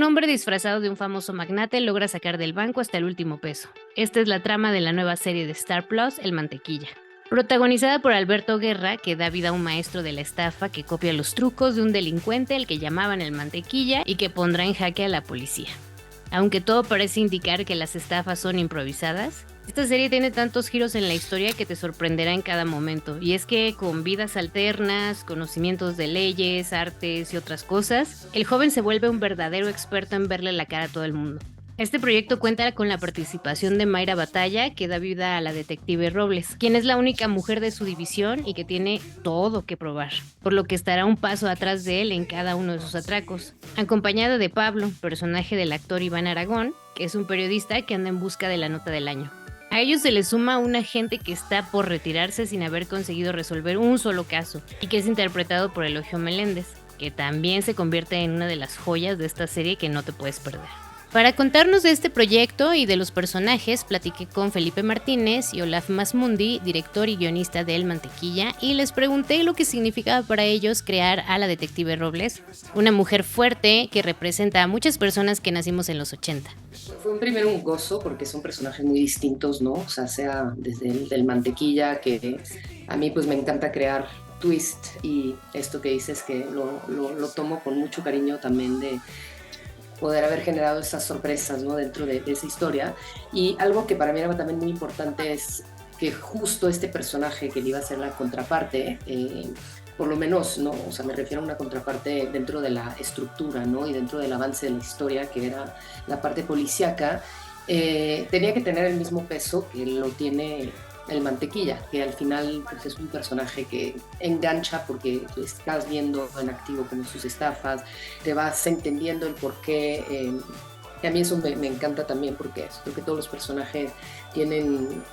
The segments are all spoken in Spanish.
un hombre disfrazado de un famoso magnate logra sacar del banco hasta el último peso. Esta es la trama de la nueva serie de Star Plus, El Mantequilla. Protagonizada por Alberto Guerra, que da vida a un maestro de la estafa que copia los trucos de un delincuente al que llamaban el Mantequilla y que pondrá en jaque a la policía. Aunque todo parece indicar que las estafas son improvisadas, esta serie tiene tantos giros en la historia que te sorprenderá en cada momento. Y es que con vidas alternas, conocimientos de leyes, artes y otras cosas, el joven se vuelve un verdadero experto en verle la cara a todo el mundo. Este proyecto cuenta con la participación de Mayra Batalla, que da vida a la detective Robles, quien es la única mujer de su división y que tiene todo que probar, por lo que estará un paso atrás de él en cada uno de sus atracos. Acompañada de Pablo, personaje del actor Iván Aragón, que es un periodista que anda en busca de la nota del año. A ellos se les suma un agente que está por retirarse sin haber conseguido resolver un solo caso y que es interpretado por Eulogio Meléndez, que también se convierte en una de las joyas de esta serie que no te puedes perder. Para contarnos de este proyecto y de los personajes, platiqué con Felipe Martínez y Olaf Masmundi, director y guionista de El Mantequilla, y les pregunté lo que significaba para ellos crear a la detective Robles, una mujer fuerte que representa a muchas personas que nacimos en los 80. Fue primero un gozo porque son personajes muy distintos, ¿no? O sea desde el del Mantequilla, que a mí pues me encanta crear twist, y esto que dices que lo tomo con mucho cariño también de poder haber generado esas sorpresas, ¿no? Dentro de esa historia. Y algo que para mí era también muy importante es que justo este personaje que le iba a ser la contraparte, por lo menos, ¿no? O sea, me refiero a una contraparte dentro de la estructura, ¿no? Y dentro del avance de la historia, que era la parte policíaca, tenía que tener el mismo peso que lo tiene el Mantequilla, que al final pues, es un personaje que engancha porque pues, estás viendo en activo como sus estafas, te vas entendiendo el porqué. Y a mí eso me encanta también porque creo que todos los personajes tienen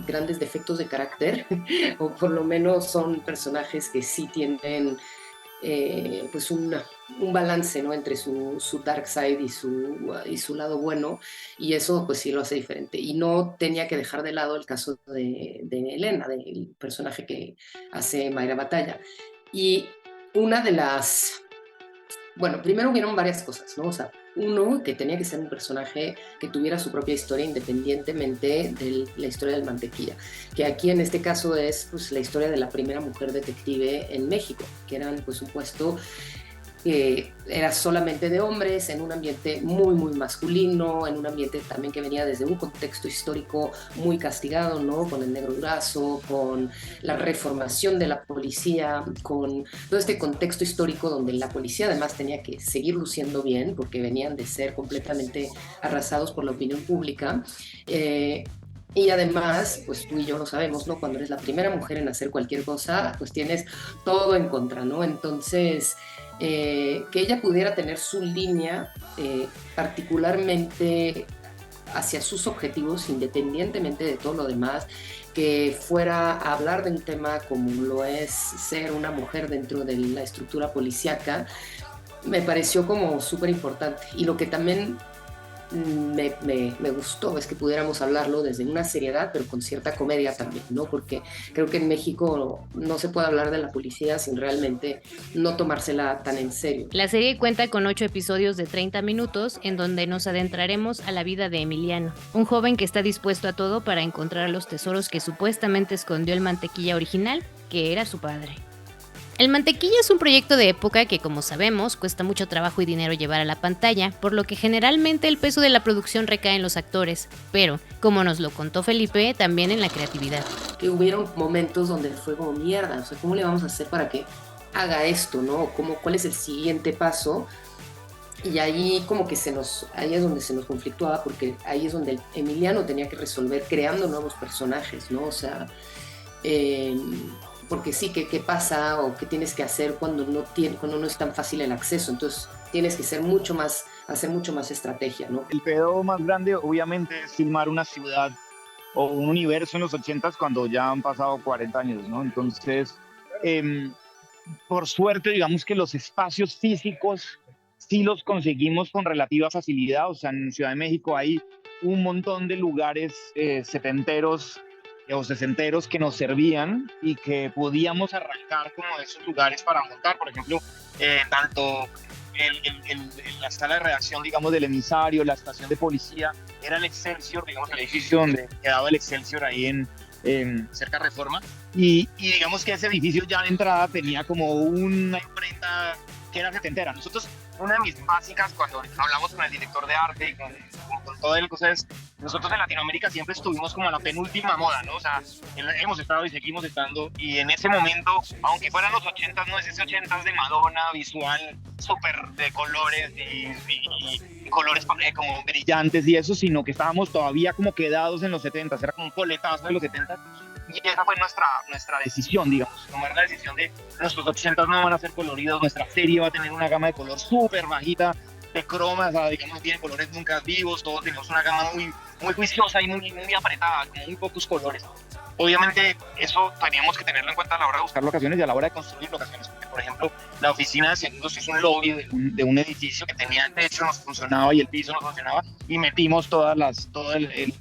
grandes defectos de carácter o por lo menos son personajes que sí tienen pues un balance, ¿no? Entre su dark side y su lado bueno, y eso pues sí lo hace diferente. Y no tenía que dejar de lado el caso de Elena, del personaje que hace Mayra Batalla. Y una de las bueno, primero hubieron varias cosas, ¿no? O sea, uno, que tenía que ser un personaje que tuviera su propia historia independientemente de la historia del Mantequilla, que aquí en este caso es pues, la historia de la primera mujer detective en México, que eran, por supuesto, era solamente de hombres, en un ambiente muy, muy masculino, en un ambiente también que venía desde un contexto histórico muy castigado, ¿no? Con el negro durazo, con la reformación de la policía, con todo este contexto histórico donde la policía además tenía que seguir luciendo bien, porque venían de ser completamente arrasados por la opinión pública. Y además, pues tú y yo lo sabemos, ¿no? Cuando eres la primera mujer en hacer cualquier cosa, pues tienes todo en contra, ¿no? Entonces, que ella pudiera tener su línea particularmente hacia sus objetivos, independientemente de todo lo demás, que fuera a hablar de un tema como lo es ser una mujer dentro de la estructura policíaca, me pareció como súper importante. Y lo que también me gustó es que pudiéramos hablarlo desde una seriedad, pero con cierta comedia también, ¿no? Porque creo que en México no se puede hablar de la policía sin realmente no tomársela tan en serio. La serie cuenta con 8 episodios de 30 minutos en donde nos adentraremos a la vida de Emiliano, un joven que está dispuesto a todo para encontrar los tesoros que supuestamente escondió el Mantequilla original, que era su padre. El Mantequilla es un proyecto de época que, como sabemos, cuesta mucho trabajo y dinero llevar a la pantalla, por lo que generalmente el peso de la producción recae en los actores, pero, como nos lo contó Felipe, también en la creatividad. Que hubieron momentos donde fue como mierda, o sea, ¿cómo le vamos a hacer para que haga esto, no? ¿Cuál es el siguiente paso? Y ahí como que ahí es donde se nos conflictuaba, porque ahí es donde el Emiliano tenía que resolver creando nuevos personajes, ¿no? O sea, eh, porque sí, ¿qué pasa o qué tienes que hacer cuando no es tan fácil el acceso? Entonces tienes que hacer hacer mucho más estrategia, ¿no? El pedo más grande obviamente es filmar una ciudad o un universo en los 80 cuando ya han pasado 40 años, ¿no? Entonces, eh, por suerte, digamos que los espacios físicos sí los conseguimos con relativa facilidad. O sea, en Ciudad de México hay un montón de lugares setenteros o sesenteros que nos servían y que podíamos arrancar como de esos lugares para montar. Por ejemplo, tanto la sala de redacción, digamos, del emisario, la estación de policía, era el Excelsior, digamos, el edificio donde quedaba el Excelsior ahí cerca de Reforma. Y digamos que ese edificio ya de entrada tenía como una imprenta que era setentera. Nosotros, una de mis básicas cuando hablamos con el director de arte y con todo el cosa es, nosotros en Latinoamérica siempre estuvimos como a la penúltima moda, ¿no? O sea, hemos estado y seguimos estando, y en ese momento, aunque fueran los 80s, no es ese 80s de Madonna, visual, súper de colores y colores como brillantes y eso, sino que estábamos todavía como quedados en los 70s, era como un coletazo de los 70s. Y esa fue nuestra decisión, digamos, tomar la decisión de nuestros 80s no van a ser coloridos, nuestra serie va a tener una gama de color súper bajita, de cromas, o sea, digamos, tiene colores nunca vivos, todos tenemos una gama muy juiciosa y muy apretada, con muy pocos colores. Obviamente eso teníamos que tenerlo en cuenta a la hora de buscar locaciones y a la hora de construir locaciones, porque por ejemplo la oficina de seguros es un lobby de un edificio que tenía el techo, nos funcionaba y el piso nos funcionaba, y metimos todo el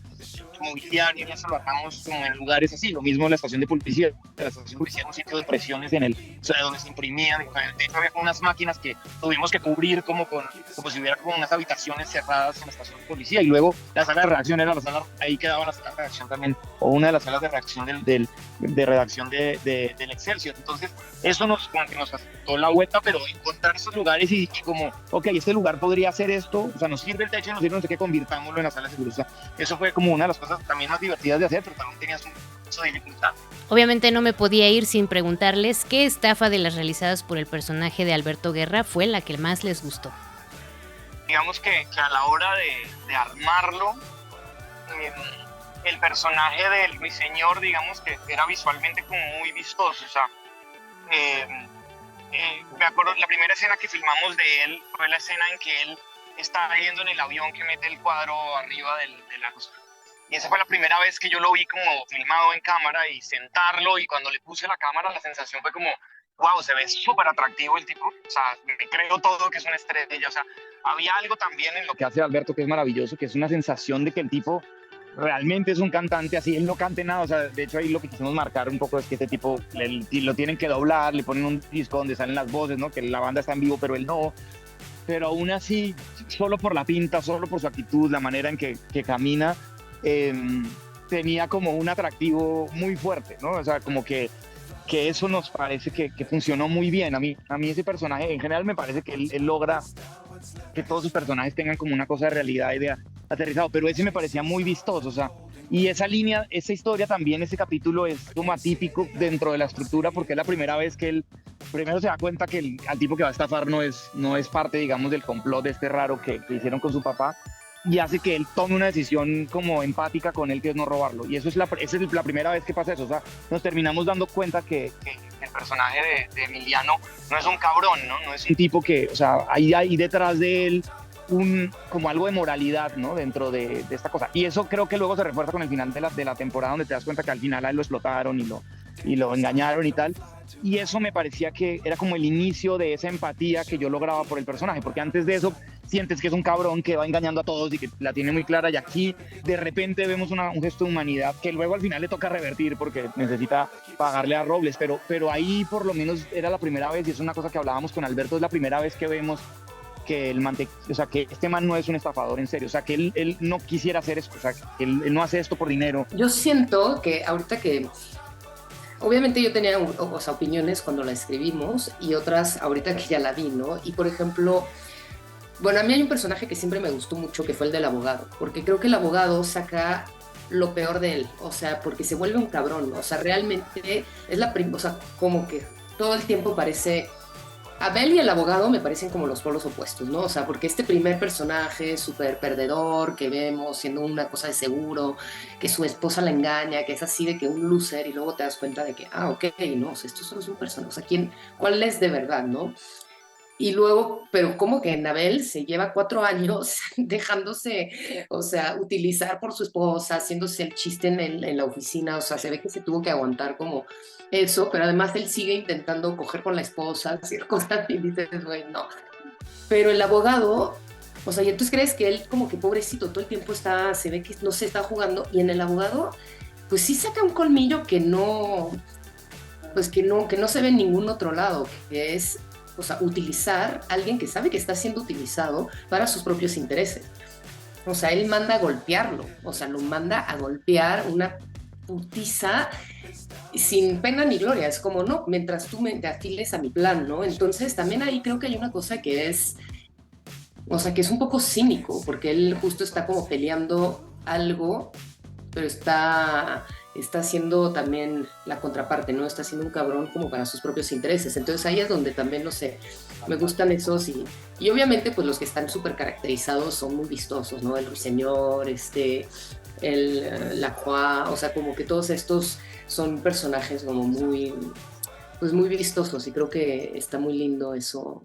mobiliario y eso lo armamos como en lugares así, lo mismo en la estación de policía. La estación de policía era un sitio de presiones o sea, donde se imprimían, de hecho había como unas máquinas que tuvimos que cubrir como si hubiera como unas habitaciones cerradas en la estación de policía, y luego la sala de redacción era la sala, ahí quedaba la sala de redacción también, o una de las salas de redacción de redacción del Excelsior. Entonces eso nos aceptó la vuelta, pero encontrar esos lugares y como, ok, este lugar podría hacer esto, o sea, nos sirve el techo, nos sirve no sé qué, convirtámoslo en la sala de seguridad. Eso fue como una de las cosas también más divertidas de hacer, pero también tenía su dificultad. Obviamente no me podía ir sin preguntarles qué estafa de las realizadas por el personaje de Alberto Guerra fue la que más les gustó. Digamos que a la hora de armarlo, el personaje del ruiseñor, digamos que era visualmente como muy vistoso, o sea, me acuerdo, la primera escena que filmamos de él fue la escena en que él está yendo en el avión que mete el cuadro arriba de la cosa. Y esa fue la primera vez que yo lo vi como filmado en cámara, y sentarlo, y cuando le puse la cámara la sensación fue como, wow, se ve súper atractivo el tipo, o sea, me creo todo que es una estrella, o sea, había algo también en lo que hace Alberto que es maravilloso, que es una sensación de que el tipo realmente es un cantante, así él no cante nada, o sea, de hecho ahí lo que quisimos marcar un poco es que este tipo lo tienen que doblar, le ponen un disco donde salen las voces, ¿no? Que la banda está en vivo, pero él no. Pero aún así, solo por la pinta, solo por su actitud, la manera en que camina, tenía como un atractivo muy fuerte, ¿no? O sea, como que eso nos parece que funcionó muy bien. A mí ese personaje, en general me parece que él logra que todos sus personajes tengan como una cosa de realidad y de aterrizado, pero ese me parecía muy vistoso, o sea, y esa línea, esa historia también, ese capítulo es como atípico dentro de la estructura, porque es la primera vez que él primero se da cuenta que al tipo que va a estafar no es parte, digamos, del complot este raro que hicieron con su papá, y hace que él tome una decisión como empática con él, que es no robarlo. Y esa es la primera vez que pasa eso. O sea, nos terminamos dando cuenta que el personaje de Emiliano no es un cabrón, ¿no? No es un tipo que, o sea, hay detrás de él como algo de moralidad, ¿no? Dentro de esta cosa. Y eso creo que luego se refuerza con el final de la temporada, donde te das cuenta que al final a él lo explotaron y lo engañaron y tal. Y eso me parecía que era como el inicio de esa empatía que yo lograba por el personaje, porque antes de eso sientes que es un cabrón que va engañando a todos y que la tiene muy clara, y aquí de repente vemos un gesto de humanidad que luego al final le toca revertir porque necesita pagarle a Robles, pero ahí por lo menos era la primera vez, y es una cosa que hablábamos con Alberto, es la primera vez que vemos que o sea, que este man no es un estafador en serio, o sea, que él no quisiera hacer esto, o sea, que él no hace esto por dinero. Yo siento que ahorita que obviamente yo tenía o sea, opiniones cuando la escribimos, y otras ahorita que ya la vi, ¿no? Y por ejemplo, bueno, a mí hay un personaje que siempre me gustó mucho, que fue el del abogado, porque creo que el abogado saca lo peor de él, o sea, porque se vuelve un cabrón, o sea, realmente es o sea, como que todo el tiempo parece... Abel y el abogado me parecen como los polos opuestos, ¿no? O sea, porque este primer personaje súper perdedor que vemos siendo una cosa de seguro, que su esposa la engaña, que es así de que un loser, y luego te das cuenta de que, ok, no, o sea, esto solo es un personaje, o sea, ¿cuál es de verdad, no? Y luego, pero como que Abel se lleva 4 años dejándose, o sea, utilizar por su esposa, haciéndose el chiste en la oficina, o sea, se ve que se tuvo que aguantar como eso, pero además él sigue intentando coger con la esposa, hacer cosas, y dices, güey, no. Pero el abogado, o sea, y entonces crees que él como que pobrecito, todo el tiempo se ve que no se está jugando, y en el abogado, pues sí saca un colmillo que no se ve en ningún otro lado, que es o sea, utilizar a alguien que sabe que está siendo utilizado para sus propios intereses. O sea, él manda a golpearlo, o sea, lo manda a golpear una putiza sin pena ni gloria, es como, no, mientras tú me te afiles a mi plan, ¿no? Entonces también ahí creo que hay una cosa que es, o sea, que es un poco cínico, porque él justo está como peleando algo, pero está haciendo también la contraparte, ¿no? Está haciendo un cabrón como para sus propios intereses. Entonces ahí es donde también, no sé, me gustan esos y obviamente pues los que están súper caracterizados son muy vistosos, ¿no? El Ruiseñor, la Croix, o sea, como que todos estos son personajes como muy, pues muy vistosos y creo que está muy lindo eso